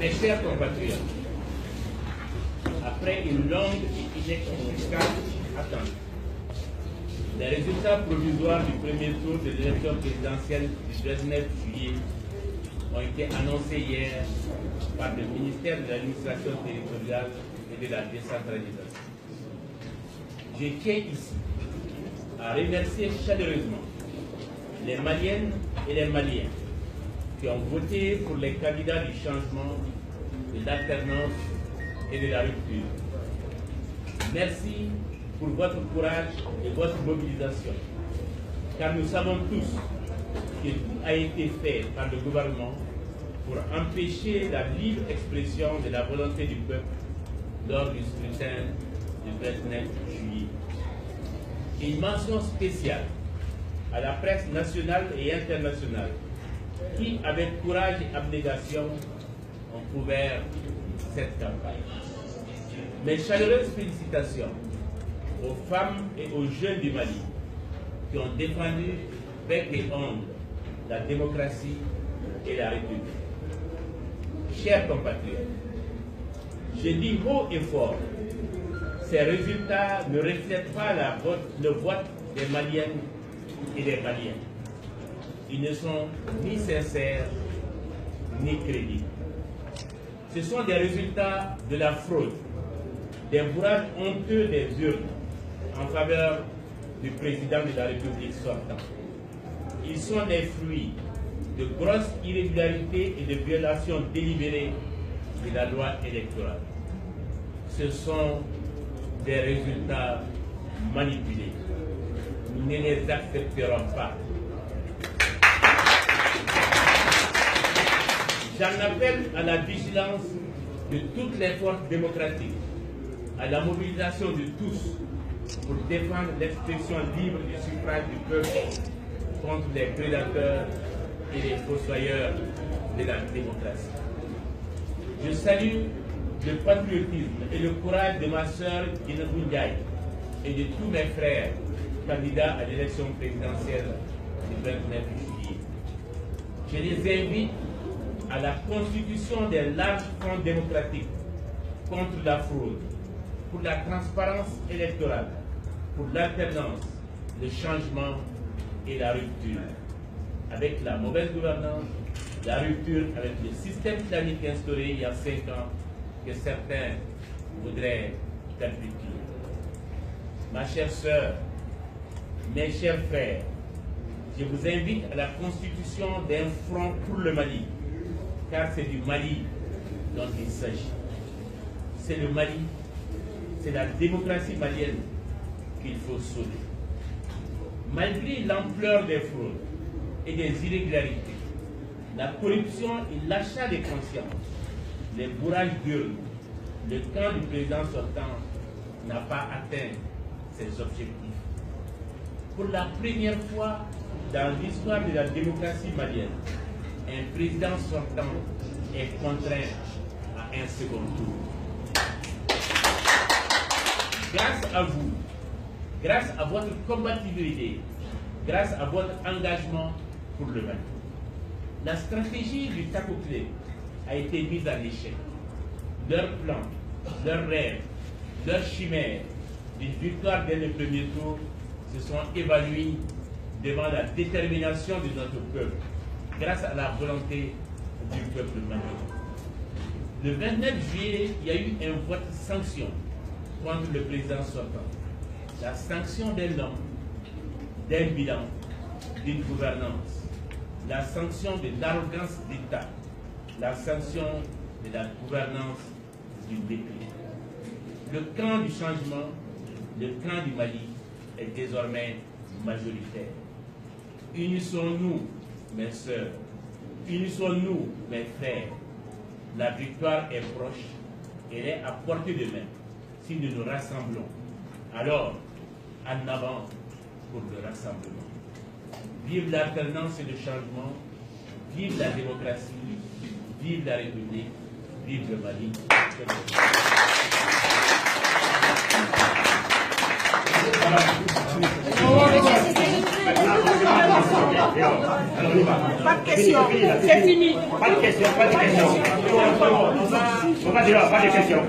Mes chers compatriotes, après une longue et inexplicable attente, les résultats provisoires du premier tour de l'élection présidentielle du 19 juillet ont été annoncés hier par le ministère de l'administration territoriale et de la décentralisation. Je tiens ici à remercier chaleureusement les Maliennes et les Maliens qui ont voté pour les candidats du changement, de l'alternance et de la rupture. Merci pour votre courage et votre mobilisation, car nous savons tous que tout a été fait par le gouvernement pour empêcher la libre expression de la volonté du peuple lors du scrutin du 29 juillet. Une mention spéciale à la presse nationale et internationale qui, avec courage et abnégation, ont couvert cette campagne. Mes chaleureuses félicitations aux femmes et aux jeunes du Mali qui ont défendu bec et ongles la démocratie et la République. Chers compatriotes, je dis haut et fort, ces résultats ne reflètent pas le vote des Maliennes et des Maliens. Ils ne sont ni sincères ni crédibles. Ce sont des résultats de la fraude, des bourrages honteux des urnes en faveur du président de la République sortant. Ils sont les fruits de grosses irrégularités et de violations délibérées de la loi électorale. Ce sont des résultats manipulés. Nous ne les accepterons pas. J'en appelle à la vigilance de toutes les forces démocratiques, à la mobilisation de tous pour défendre l'expression libre du suffrage du peuple contre les prédateurs et les fossoyeurs de la démocratie. Je salue le patriotisme et le courage de ma sœur Guinabou Ndiaye et de tous mes frères candidats à l'élection présidentielle du 29 juillet. Je les invite à la constitution des larges fronts démocratiques contre la fraude, pour la transparence électorale, pour l'alternance, le changement et la rupture. Avec la mauvaise gouvernance, la rupture avec le système planique instauré il y a 5 ans que certains voudraient perpétuer. Ma chère sœur, mes chers frères, je vous invite à la constitution d'un front pour le Mali, car c'est du Mali dont il s'agit. C'est le Mali, c'est la démocratie malienne qu'il faut sauver. Malgré l'ampleur des fraudes et des irrégularités, la corruption et l'achat des consciences, les bourrages d'urnes, le camp du président sortant n'a pas atteint ses objectifs. Pour la première fois dans l'histoire de la démocratie malienne, un président sortant est contraint à un second tour. Grâce à vous, grâce à votre combativité, grâce à votre engagement pour le Mali, la stratégie du Takoclé a été mise en échec. Leurs plans, leurs rêves, leurs chimères d'une victoire dès le premier tour se sont évanouis devant la détermination de notre peuple, grâce à la volonté du peuple malien. Le 29 juillet, il y a eu un vote sanction contre le président sortant. La sanction d'un homme, d'un bilan, d'une gouvernance, la sanction de l'arrogance d'État, la sanction de la gouvernance du déclin. Le camp du changement, le camp du Mali est désormais majoritaire. Unissons-nous, mes sœurs, unissons-nous, mes frères. La victoire est proche, elle est à portée de main si nous nous rassemblons. Alors, en avant pour le rassemblement. Vive l'alternance et le changement, vive la démocratie, vive la République, vive le Mali. Pas de question, c'est fini. Pas de question, pas de question. On va dire, pas de questions.